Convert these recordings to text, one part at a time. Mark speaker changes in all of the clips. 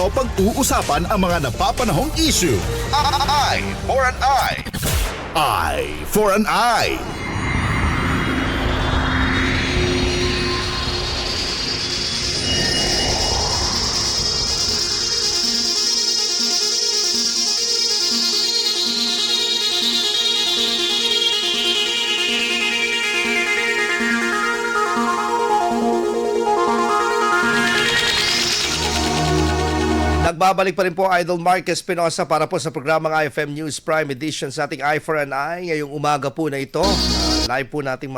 Speaker 1: Dito pag-uusapan ang mga napapanahong issue. Eye for an eye. Eye for an eye.
Speaker 2: Nagbabalik pa rin po Idol Mark Espinosa para po sa programang IFM News Prime Edition sa ating Eye for an Eye. Ngayong umaga po na ito, live po natin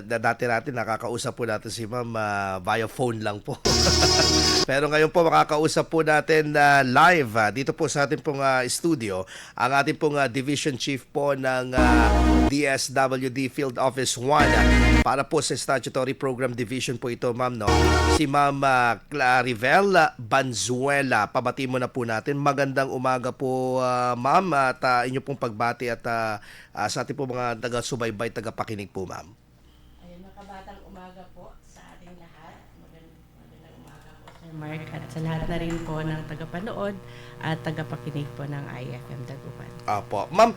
Speaker 2: dati natin nakakausap po natin si Ma'am via phone lang po. Pero ngayon po makakausap po natin live dito po sa ating pong studio ang ating pong Division Chief po ng DSWD Field Office 1 para po sa Statutory Program Division po ito, Ma'am, no? Si Ma'am Claribel Banzuela. Pabati mo na po natin. Magandang umaga po, Ma'am, at inyo pong pagbati at sa ating po mga taga-subaybay, taga-pakinig po, Ma'am.
Speaker 3: Ayun, makabatang umaga po sa ating lahat. Magandang umaga po, Sir Mark, at sa lahat na rin po ng tagapanood at tagapakinig po ng IFM Dagupan.
Speaker 2: Apo. Ma'am,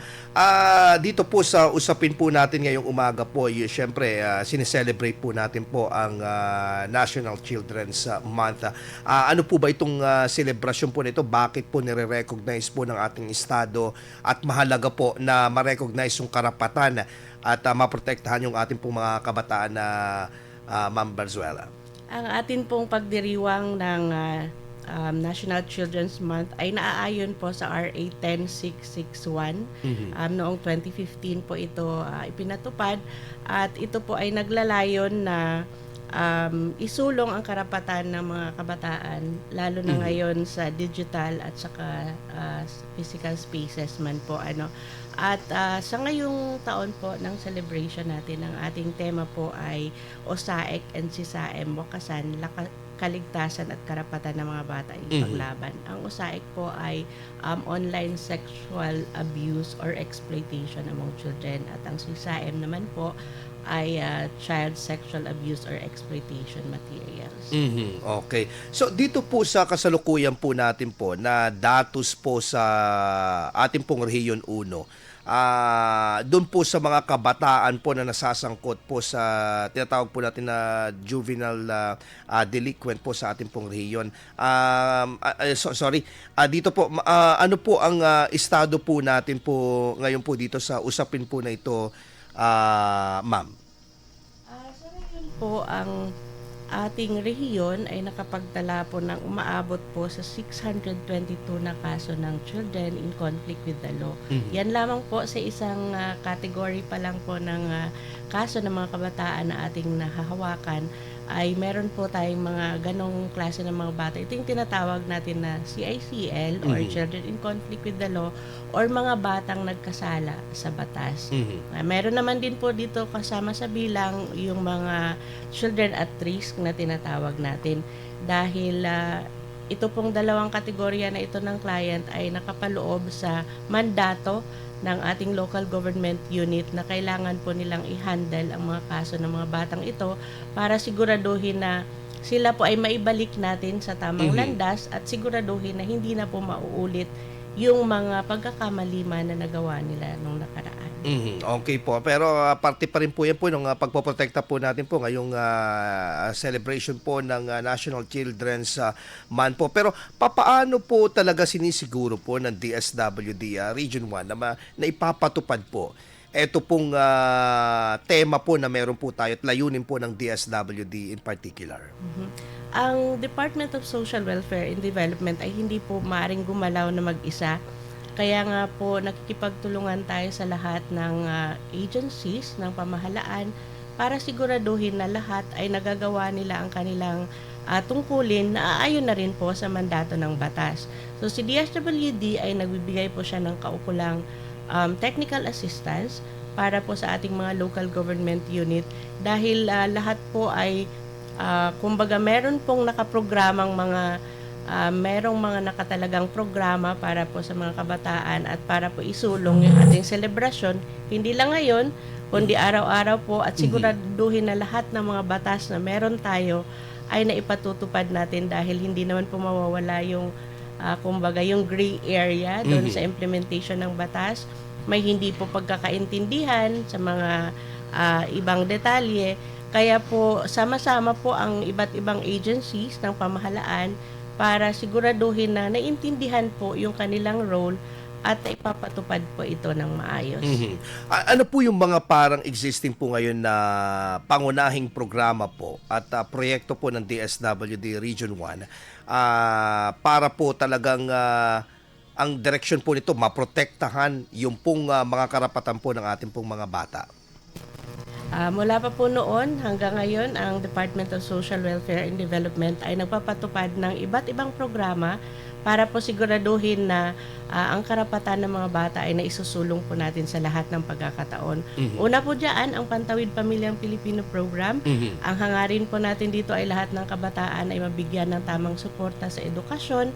Speaker 2: dito po sa usapin po natin ngayong umaga po, syempre, sineselebrate po natin po ang National Children's Month. Ano po ba itong celebration po nito? Bakit po nire-recognize po ng ating Estado at mahalaga po na ma-recognize yung karapatan at maprotektahan yung ating pong mga kabataan na Ma'am Barzuela?
Speaker 3: Ang atin pong pagdiriwang ng National Children's Month ay naaayon po sa RA 10661. Noong 2015 po ito ipinatupad at ito po ay naglalayon na isulong ang karapatan ng mga kabataan lalo na ngayon sa digital at saka physical spaces man po at sa ngayong taon po ng celebration natin ang ating tema po ay OSAEC and SISAEM Wakasan kaligtasan at karapatan ng mga bata ipaglaban. Ang OSAEC po ay online sexual abuse or exploitation among children at ang SISAEM naman po ay child sexual abuse or exploitation materials.
Speaker 2: Okay. So dito po sa kasalukuyan po natin po na datos po sa ating pong Rehiyon 1, doon po sa mga kabataan po na nasasangkot po sa tinatawag po natin na juvenile delinquent po sa ating pong rehiyon. Dito po, ano po ang estado po natin po ngayon po dito sa usapin po na ito, Ma'am?
Speaker 3: Sa ngayon po, ang ating rehiyon ay nakapagtala po ng umaabot po sa 622 na kaso ng children in conflict with the law. Yan lamang po sa isang category pa lang po ng kaso ng mga kabataan na ating nahahawakan ay meron po tayong mga ganong klase ng mga bata. Ito yung tinatawag natin na CICL or Children in Conflict with the Law or mga batang nagkasala sa batas. Meron naman din po dito kasama sa bilang yung mga children at risk na tinatawag natin dahil ito pong dalawang kategorya na ito ng client ay nakapaloob sa mandato ng ating local government unit na kailangan po nilang i-handle ang mga kaso ng mga batang ito para siguraduhin na sila po ay maibalik natin sa tamang landas at siguraduhin na hindi na po mauulit yung mga pagkakamali na nagawa nila nung nakaraan.
Speaker 2: Okay po. Pero parte pa rin po yan po ng pagpoprotekta po natin po ngayong celebration po ng National Children's Month po. Pero papaano po talaga sinisiguro po ng DSWD Region 1 na ipapatupad po ito pong tema po na meron po tayo at layunin po ng DSWD in particular?
Speaker 3: Ang Department of Social Welfare and Development ay hindi po maaaring gumalaw na mag-isa. Kaya nga po nakikipagtulungan tayo sa lahat ng agencies ng pamahalaan para siguraduhin na lahat ay nagagawa nila ang kanilang tungkulin na aayon na rin po sa mandato ng batas. So si DSWD ay nagbibigay po siya ng kaukulang technical assistance para po sa ating mga local government unit dahil lahat po ay kumbaga meron pong nakaprogramang merong mga nakatalagang programa para po sa mga kabataan at para po isulong yung ating selebrasyon, hindi lang ngayon, kundi araw-araw po at siguraduhin na lahat ng mga batas na meron tayo ay naipatutupad natin dahil hindi naman po mawawala yung kumbaga yung gray area doon sa implementation ng batas. May hindi po pagkakaintindihan sa mga ibang detalye. Kaya po sama-sama po ang iba't ibang agencies ng pamahalaan para siguraduhin na naintindihan po yung kanilang role at ipapatupad po ito ng maayos.
Speaker 2: Ano po yung mga parang existing po ngayon na pangunahing programa po at proyekto po ng DSWD Region 1 para po talagang ang direksyon po nito maprotektahan yung pong mga karapatan po ng ating pong mga bata?
Speaker 3: Mula pa po noon hanggang ngayon, ang Department of Social Welfare and Development ay nagpapatupad ng iba't ibang programa para po siguraduhin na ang karapatan ng mga bata ay naisusulong po natin sa lahat ng pagkakataon. Una po dyan, ang Pantawid Pamilyang Pilipino Program. Ang hangarin po natin dito ay lahat ng kabataan ay mabigyan ng tamang suporta sa edukasyon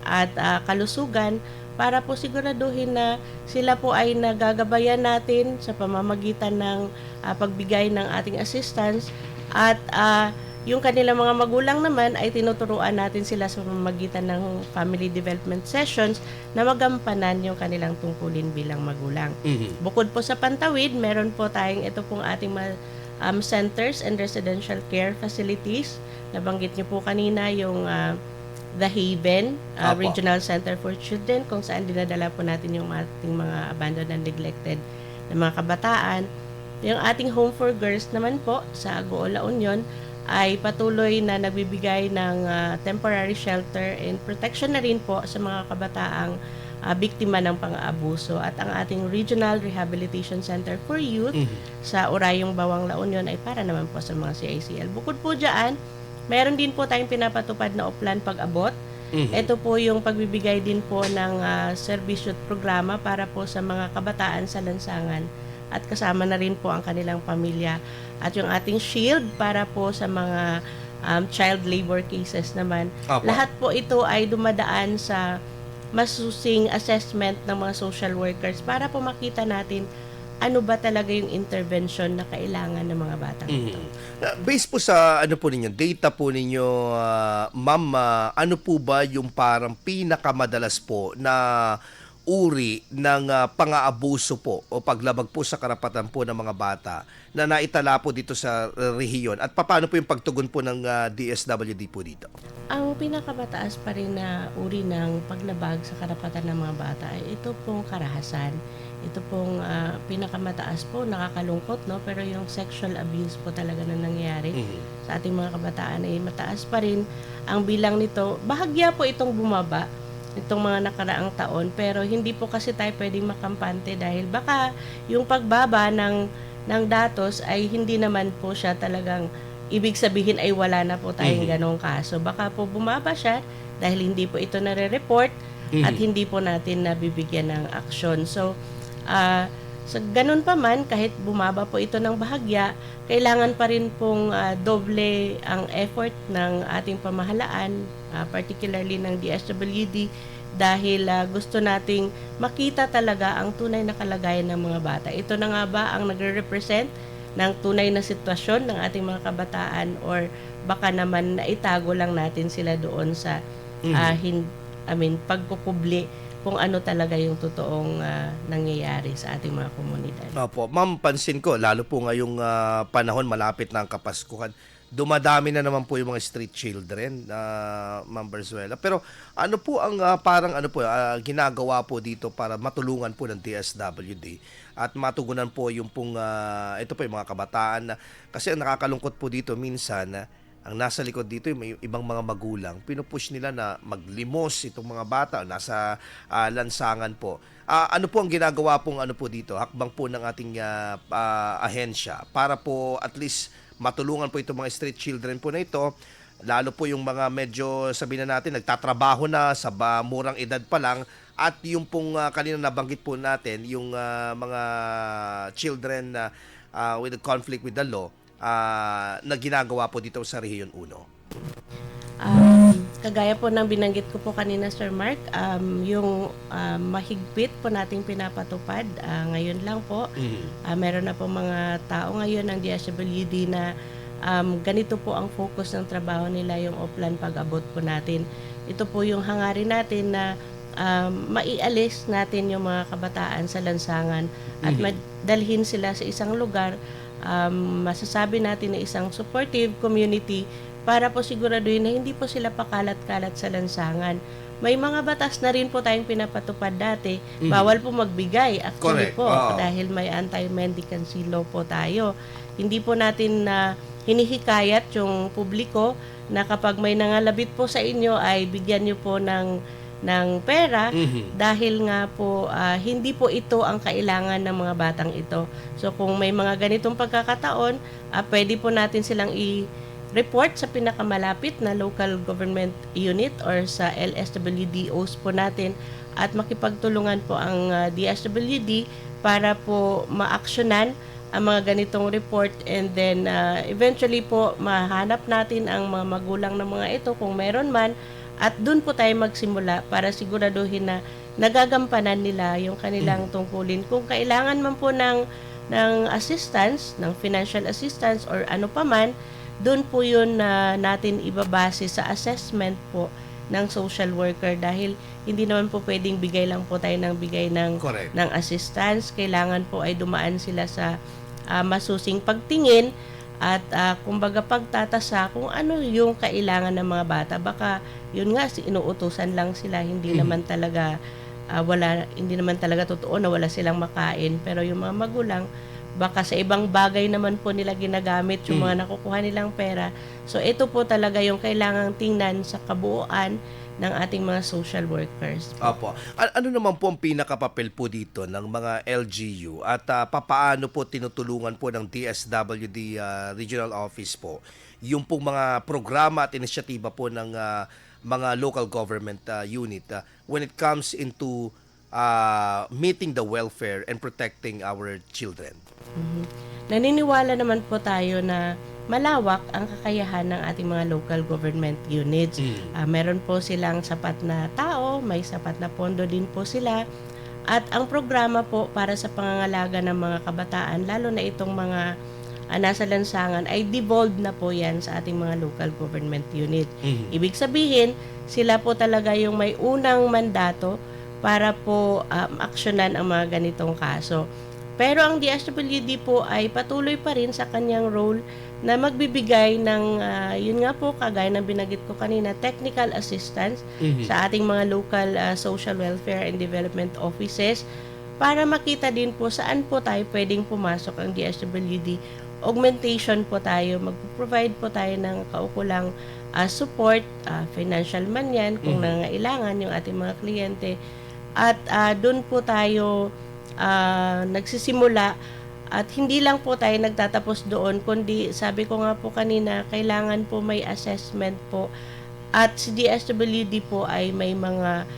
Speaker 3: at kalusugan para po siguraduhin na sila po ay nagagabayan natin sa pamamagitan ng pagbigay ng ating assistance at yung kanilang mga magulang naman ay tinuturuan natin sila sa pamamagitan ng family development sessions na magampanan yung kanilang tungkulin bilang magulang. Bukod po sa Pantawid, meron po tayong ito pong ating centers and residential care facilities. Nabanggit niyo po kanina yung The Haven, Regional Center for Children, kung saan dinadala po natin yung ating mga abandoned and neglected na mga kabataan. Yung ating Home for Girls naman po sa Agoo, La Union ay patuloy na nagbibigay ng temporary shelter and protection na rin po sa mga kabataang biktima ng pang-aabuso. At ang ating Regional Rehabilitation Center for Youth sa Orayong, Bawang, La Union ay para naman po sa mga CICL. Bukod po dyan, meron din po tayong pinapatupad na Oplan Pag-abot. Ito po yung pagbibigay din po ng serbisyo at programa para po sa mga kabataan sa lansangan at kasama na rin po ang kanilang pamilya. At yung ating shield para po sa mga child labor cases naman. Lahat po ito ay dumadaan sa masusing assessment ng mga social workers para po makita natin ano ba talaga yung intervention na kailangan ng mga batang ito.
Speaker 2: Based po sa ano po ninyo, data po ninyo, ma'am, ano po ba yung parang pinakamadalas po na uri ng pang-aabuso po o paglabag po sa karapatan po ng mga bata na naitala po dito sa rehiyon? At paano po yung pagtugon po ng DSWD po dito?
Speaker 3: Ang pinakamataas pa rin na uri ng paglabag sa karapatan ng mga bata ay ito pong karahasan. Ito pong pinakamataas po, nakakalungkot, no? Pero yung sexual abuse po talaga na nangyayari sa ating mga kabataan ay mataas pa rin ang bilang nito. Bahagya po itong bumaba itong mga nakaraang taon, pero hindi po kasi tayo pwedeng makampante dahil baka yung pagbaba ng datos ay hindi naman po siya talagang ibig sabihin ay wala na po tayong ganong kaso. Baka po bumaba siya dahil hindi po ito nare-report at hindi po natin nabibigyan ng aksyon. So, sa ganun pa man, kahit bumaba po ito ng bahagya, kailangan pa rin pong doble ang effort ng ating pamahalaan, particularly ng DSWD, dahil gusto nating makita talaga ang tunay na kalagayan ng mga bata. Ito na nga ba ang nagre-represent ng tunay na sitwasyon ng ating mga kabataan or baka naman naitago lang natin sila doon sa pagkukubli kung ano talaga yung totoong nangyayari sa ating mga komunidad.
Speaker 2: Opo, ma'am, pansin ko, lalo po ngayong panahon, malapit na ang Kapaskuhan, dumadami na naman po yung mga street children, Ma'am Berzuela. Pero ano po ang ginagawa po dito para matulungan po ng DSWD at matugunan po yung pong, ito po yung mga kabataan. Kasi ang nakakalungkot po dito minsan, ang nasa likod dito yung ibang mga magulang, pinupush nila na maglimos itong mga bata nasa lansangan po. Ano po ang ginagawa pong po dito, hakbang po ng ating ahensya para po at least matulungan po itong mga street children po na ito, lalo po yung mga medyo sabihin na natin nagtatrabaho na sa murang edad pa lang, at yung pong kanina nabanggit po natin yung mga children with a conflict with the law na ginagawa po dito sa Rehiyon 1.
Speaker 3: Kagaya po ng binanggit ko po kanina, Sir Mark, yung mahigpit po nating pinapatupad ngayon lang po. Meron na po mga tao ngayon ng DSWD na ganito po ang focus ng trabaho nila, yung Oplan pag-abot po natin. Ito po yung hangarin natin na maialis natin yung mga kabataan sa lansangan at madalhin sila sa isang lugar, masasabi natin na isang supportive community para po siguraduhin na hindi po sila pakalat-kalat sa lansangan. May mga batas na rin po tayong pinapatupad dati. Bawal po magbigay. Actually
Speaker 2: Correct.
Speaker 3: po,
Speaker 2: Oo.
Speaker 3: dahil may anti-mendicancy law po tayo. Hindi po natin na hinihikayat yung publiko na kapag may nangalabit po sa inyo ay bigyan nyo po ng pera dahil nga po hindi po ito ang kailangan ng mga batang ito. So kung may mga ganitong pagkakataon, pwede po natin silang report sa pinakamalapit na local government unit or sa LSWDOs po natin at makipagtulungan po ang DSWD para po ma-actionan ang mga ganitong report and then eventually po mahanap natin ang mga magulang ng mga ito kung meron man at dun po tayo magsimula para siguraduhin na nagagampanan nila yung kanilang tungkulin. Kung kailangan man po ng assistance, ng financial assistance or ano pa man, doon po yun na natin ibabase sa assessment po ng social worker dahil hindi naman po pwedeng bigay lang po tayo ng bigay ng assistance. Kailangan po ay dumaan sila sa masusing pagtingin at kumbaga pagtatasa kung ano yung kailangan ng mga bata. Baka yun nga, inuutusan lang sila, hindi naman talaga hindi naman talaga totoo na wala silang makain. Pero yung mga magulang, baka sa ibang bagay naman po nila ginagamit yung mga nakukuha nilang pera. So ito po talaga yung kailangang tingnan sa kabuuan ng ating mga social workers.
Speaker 2: Opo. Ano naman po ang pinakapapel po dito ng mga LGU at papaano po tinutulungan po ng DSWD Regional Office po yung pong mga programa at inisyatiba po ng mga local government unit when it comes into meeting the welfare and protecting our children?
Speaker 3: Naniniwala naman po tayo na malawak ang kakayahan ng ating mga local government units. Meron po silang sapat na tao, may sapat na pondo din po sila. At ang programa po para sa pangangalaga ng mga kabataan, lalo na itong mga nasa lansangan, ay devolved na po yan sa ating mga local government unit. Ibig sabihin, sila po talaga yung may unang mandato para po aksyonan ang mga ganitong kaso. Pero ang DSWD po ay patuloy pa rin sa kanyang role na magbibigay ng, yun nga po, kagaya ng binanggit ko kanina, technical assistance sa ating mga local social welfare and development offices para makita din po saan po tayo pwedeng pumasok ang DSWD. Augmentation po tayo, mag-provide po tayo ng kaukulang support, financial man yan, kung nangailangan yung ating mga kliyente. At doon po tayo nagsisimula at hindi lang po tayo nagtatapos doon kundi sabi ko nga po kanina kailangan po may assessment po at si DSWD po ay may mga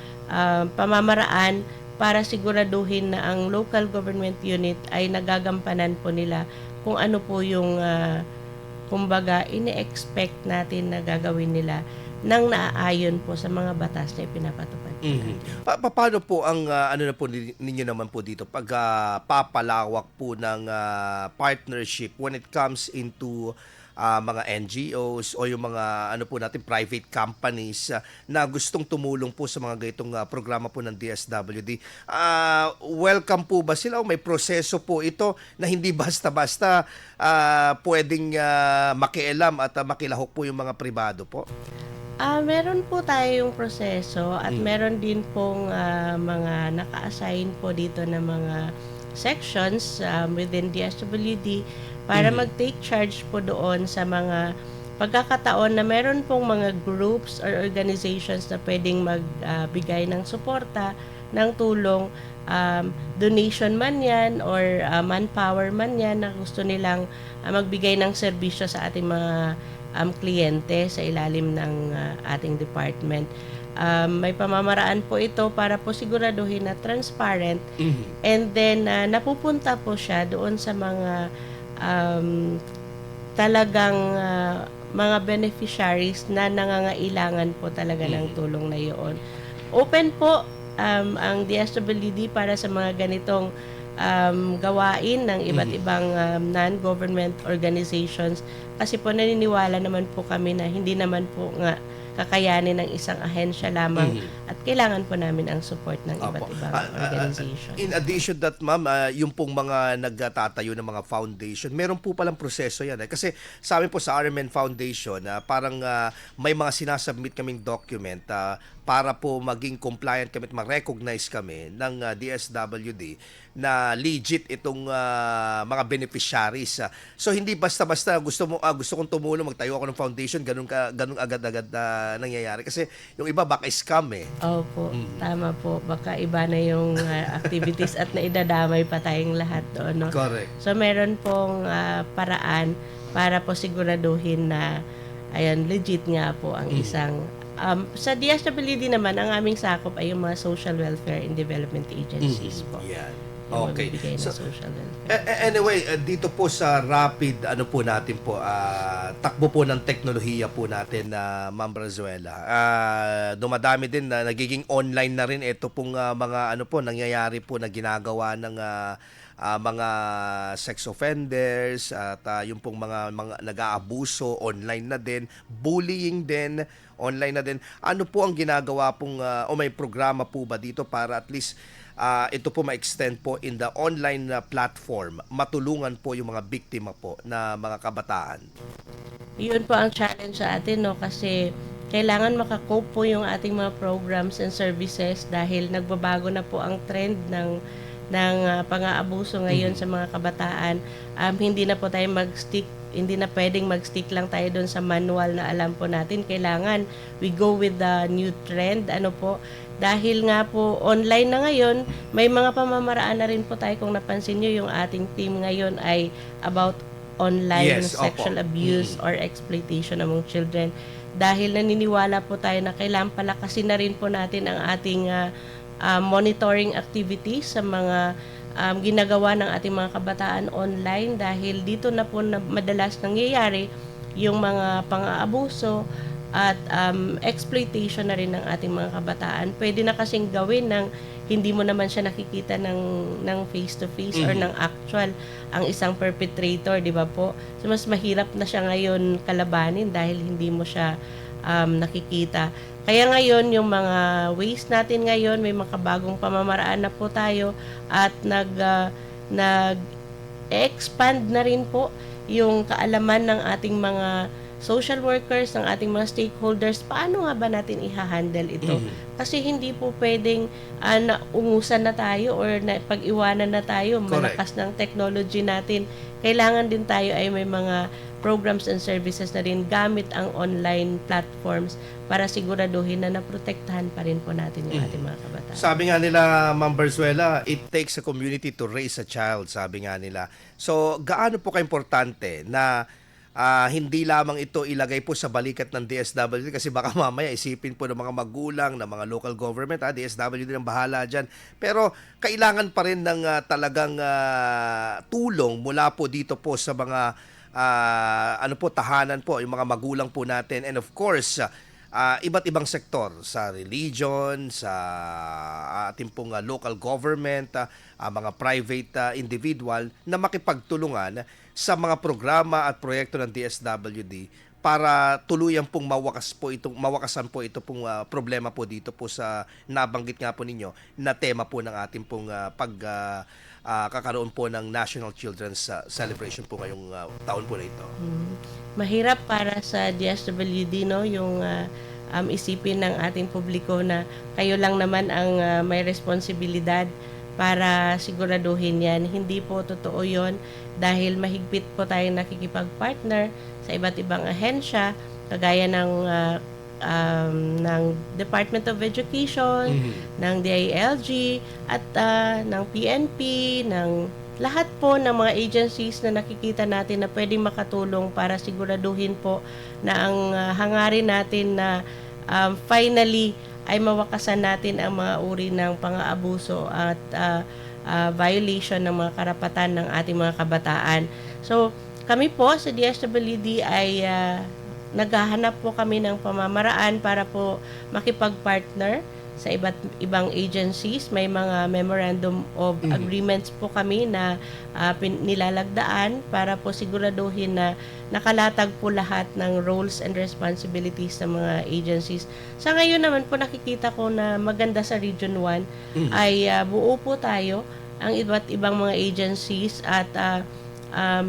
Speaker 3: pamamaraan para siguraduhin na ang local government unit ay nagagampanan po nila kung ano po yung kumbaga ine-expect natin na gagawin nila nang naaayon po sa mga batas na ipinapatupad.
Speaker 2: Paano po ang ano na po ninyo naman po dito pag papalawak po ng partnership when it comes into mga NGOs o yung mga ano po natin private companies na gustong tumulong po sa mga ganitong programa po ng DSWD. Welcome po ba sila o may proseso po ito na hindi basta-basta pwedeng makialam at makilahok po yung mga pribado po?
Speaker 3: Meron po tayong proseso at meron din pong mga naka-assign po dito na mga sections within DSWD para mag-take charge po doon sa mga pagkakataon na meron pong mga groups or organizations na pwedeng magbigay ng suporta, ng tulong, donation man yan or manpower man yan na gusto nilang magbigay ng serbisyo sa ating mga kliyente sa ilalim ng ating department. May pamamaraan po ito para po siguraduhin na transparent and then napupunta po siya doon sa mga talagang mga beneficiaries na nangangailangan po talaga ng tulong na iyon. Open po ang DSWD para sa mga ganitong gawain ng iba't ibang non-government organizations kasi po naniniwala naman po kami na hindi naman po nga kakayanin ng isang ahensya lamang at kailangan po namin ang support ng iba't ibang organization.
Speaker 2: In addition that, ma'am, yung pong mga nagtatayo ng mga foundation, meron po palang proseso yan. Kasi sa amin po sa RMN Foundation, parang may mga sinasubmit kaming document para po maging compliant kami at ma-recognize kami ng DSWD na legit itong mga beneficiaries. So hindi basta-basta gusto kong tumulong, magtayo ako ng foundation, ganun agad-agad nangyayari. Kasi yung iba baka scam eh.
Speaker 3: Opo, tama po. Baka iba na yung activities at naidadamay pa tayong lahat doon. No?
Speaker 2: Correct.
Speaker 3: So meron pong paraan para po siguraduhin na legit nga po ang isang sa DSWD naman, ang aming sakop ay yung mga social welfare and development agencies po.
Speaker 2: Yan.
Speaker 3: Yung
Speaker 2: Okay.
Speaker 3: magbibigay ng
Speaker 2: So,
Speaker 3: social welfare.
Speaker 2: anyway, dito po sa rapid, po natin po, takbo po ng teknolohiya po natin na Ma'am Brazuela. Dumadami din na nagiging online na rin ito pong mga nangyayari po na ginagawa ng mga sex offenders at yung pong mga nag-aabuso online na din, bullying din, online na din. Ano po ang ginagawa pong o may programa po ba dito para at least ito po ma-extend po in the online platform, matulungan po yung mga biktima po na mga kabataan?
Speaker 3: Yun po ang challenge sa atin, no? Kasi kailangan makakope po yung ating mga programs and services dahil nagbabago na po ang trend ng pang-aabuso ngayon sa mga kabataan. Hindi na po tayo hindi na pwedeng mag-stick lang tayo doon sa manual na alam po natin. Kailangan we go with the new trend. Dahil nga po online na ngayon, may mga pamamaraan na rin po tayo. Kung napansin nyo, yung ating team ngayon ay about online sexual abuse or exploitation among children. Dahil naniniwala po tayo na kailangan palakasin na rin po natin ang ating monitoring activities sa mga ginagawa ng ating mga kabataan online, dahil dito na po madalas nangyayari yung mga pang-aabuso at exploitation na rin ng ating mga kabataan. Pwede na kasing gawin ng hindi mo naman siya nakikita ng face-to-face or ng actual ang isang perpetrator, di ba po? So mas mahirap na siya ngayon kalabanin dahil hindi mo siya nakikita. Kaya ngayon, yung mga ways natin ngayon, may makabagong pamamaraan na po tayo at nag-expand na rin po yung kaalaman ng ating mga social workers, ng ating mga stakeholders. Paano nga ba natin i-handle ito? Kasi hindi po pwedeng ungusan na tayo or pag-iwanan na tayo. Malakas ng technology natin. Kailangan din tayo ay may mga programs and services na rin gamit ang online platforms para siguraduhin na naprotektahan pa rin po natin yung ating mga kabataan.
Speaker 2: Sabi nga nila, Ma'am Brazuela, it takes a community to raise a child, sabi nga nila. So, gaano po ka-importante na hindi lamang ito ilagay po sa balikat ng DSWD, kasi baka mamaya isipin po ng mga magulang, ng mga local government, DSWD ang bahala dyan. Pero kailangan pa rin ng talagang tulong mula po dito po sa mga tahanan po, yung mga magulang po natin, and of course, iba't ibang sektor, sa religion, sa ating pong local government, mga private individual na makipagtulungan sa mga programa at proyekto ng DSWD para tuluyan pong mawakasan po ito pong problema po dito po sa nabanggit nga po ninyo na tema po ng ating pong kakaroon po ng National Children's Celebration po ngayong taon po na ito.
Speaker 3: Mahirap para sa DSWD, no, yung isipin ng ating publiko na kayo lang naman ang may responsibilidad para siguraduhin yan. Hindi po totoo yon, dahil mahigpit po tayong nakikipag-partner sa iba't ibang ahensya kagaya ng Department of Education, ng DILG, at ng PNP, ng lahat po ng mga agencies na nakikita natin na pwedeng makatulong para siguraduhin po na ang hangarin natin na finally ay mawakasan natin ang mga uri ng pang-aabuso at violation ng mga karapatan ng ating mga kabataan. So, kami po sa DSWD ay naghahanap po kami ng pamamaraan para po makipag-partner sa iba't ibang agencies. May mga memorandum of agreements po kami na nilalagdaan para po siguraduhin na nakalatag po lahat ng roles and responsibilities ng mga agencies. Sa ngayon naman po nakikita ko na maganda sa Region 1 ay buo po tayo ang iba't ibang mga agencies at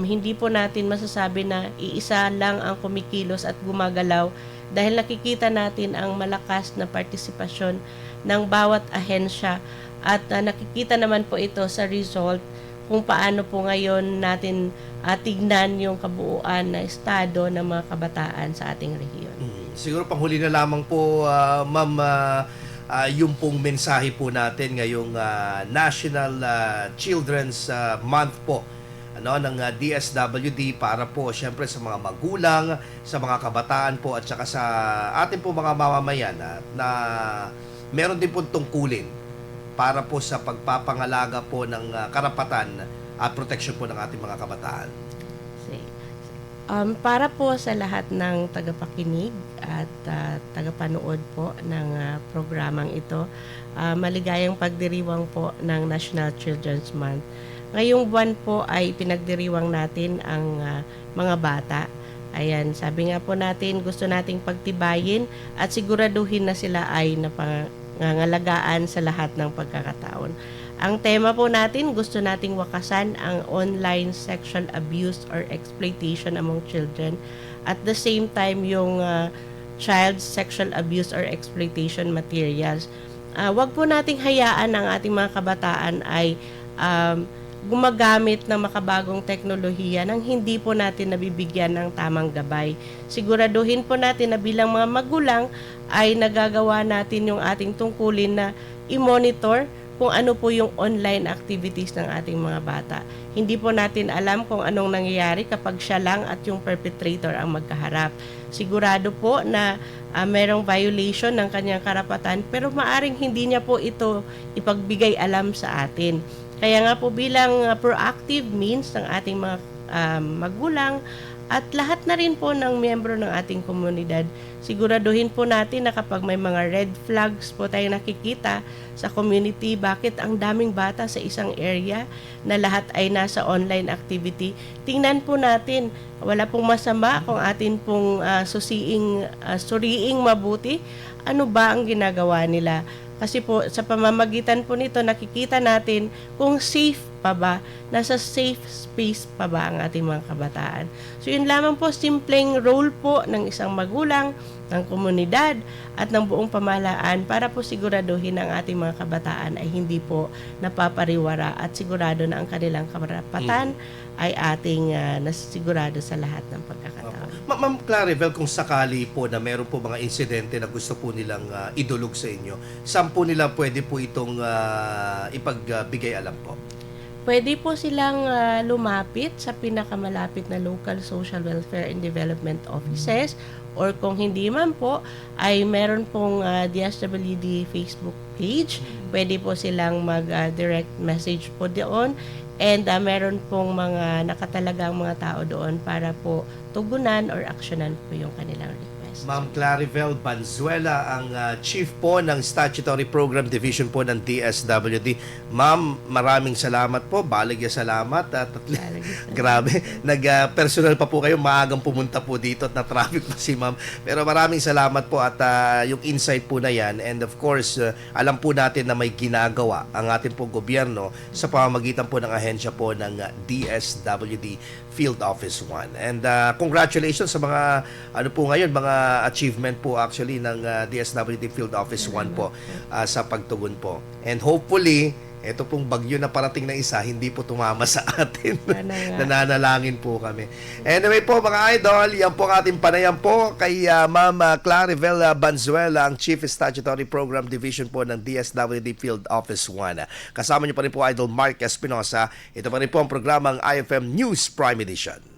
Speaker 3: hindi po natin masasabi na iisa lang ang kumikilos at gumagalaw dahil nakikita natin ang malakas na partisipasyon ng bawat ahensya at nakikita naman po ito sa result kung paano po ngayon natin tignan yung kabuuan na estado ng mga kabataan sa ating rehiyon.
Speaker 2: Siguro panghuli na lamang po, Ma'am, yung pong mensahe po natin ngayong National Children's Month po ng DSWD para po syempre sa mga magulang, sa mga kabataan po at saka sa ating po mga mamamayan na meron din po tungkulin para po sa pagpapangalaga po ng karapatan at proteksyon po ng ating mga kabataan.
Speaker 3: Para po sa lahat ng tagapakinig at tagapanood po ng programang ito, maligayang pagdiriwang po ng National Children's Month. Ngayong buwan po ay pinagdiriwang natin ang mga bata. Ayan, sabi nga po natin, gusto nating pagtibayin at siguraduhin na sila ay napangangalagaan sa lahat ng pagkakataon. Ang tema po natin, gusto nating wakasan ang online sexual abuse or exploitation among children. At the same time, yung child sexual abuse or exploitation materials. Wag po nating hayaan ang ating mga kabataan ay gumagamit ng makabagong teknolohiya nang hindi po natin nabibigyan ng tamang gabay. Siguraduhin po natin na bilang mga magulang ay nagagawa natin yung ating tungkulin na i-monitor kung ano po yung online activities ng ating mga bata. Hindi po natin alam kung anong nangyayari kapag siya lang at yung perpetrator ang magkaharap. Sigurado po na merong violation ng kanyang karapatan pero maaring hindi niya po ito ipagbigay alam sa atin. Kaya nga po bilang proactive means ng ating mga magulang at lahat na rin po ng miyembro ng ating komunidad, siguraduhin po natin na kapag may mga red flags po tayong nakikita sa community, bakit ang daming bata sa isang area na lahat ay nasa online activity, tingnan po natin. Wala pong masama kung atin pong suriing mabuti ano ba ang ginagawa nila. Kasi po sa pamamagitan po nito nakikita natin kung safe pa ba, nasa safe space pa ba ang ating mga kabataan. So yun lamang po, simpleng role po ng isang magulang, ng komunidad at ng buong pamahalaan para po siguraduhin ang ating mga kabataan ay hindi po napapariwara at sigurado na ang kanilang karapatan ay ating nasigurado sa lahat ng pagkakataon.
Speaker 2: Ma'am Claribel, kung sakali po na meron po mga insidente na gusto po nilang idulog sa inyo, saan po nila pwede po itong ipagbigay alam po?
Speaker 3: Pwede po silang lumapit sa pinakamalapit na local social welfare and development offices or kung hindi man po ay meron pong DSWD Facebook page. Pwede po silang mag-direct message po doon and meron pong mga nakatalagang mga tao doon para po tugunan or aksyonan po yung kanilang request.
Speaker 2: Ma'am Claribel Banzuela, ang Chief po ng Statutory Program Division po ng DSWD. Ma'am, maraming salamat po. Baligya salamat. Grabe. Nag-personal pa po kayo. Maagang pumunta po dito at na-traffic pa si Ma'am. Pero maraming salamat po at yung insight po na yan. And of course, alam po natin na may ginagawa ang ating pong gobyerno sa pamamagitan po ng ahensya po ng DSWD Field Office 1. And congratulations sa mga po ngayon, mga achievement po actually ng DSWD Field Office 1 po sa pagtugon po. And hopefully, ito pong bagyo na parating na isa, hindi po tumama sa atin. Nananalangin po kami. Anyway po mga idol, yan po ang ating panayam po kay Ma'am Claribel Banzuela, ang Chief Statutory Program Division po ng DSWD Field Office 1. Kasama niyo pa rin po Idol Mark Espinosa. Ito pa rin po ang programang IFM News Prime Edition.